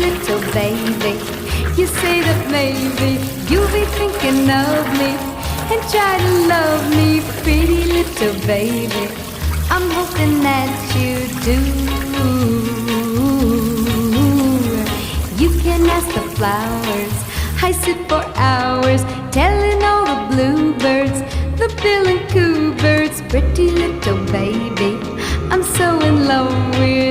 little baby. You say that maybe you'll be thinking of me and try to love me, pretty little baby. I'm hoping that you do. You can ask the flowers, I sit for hours telling all the bluebirds, the bill and coo birds, pretty little baby. I'm so in love with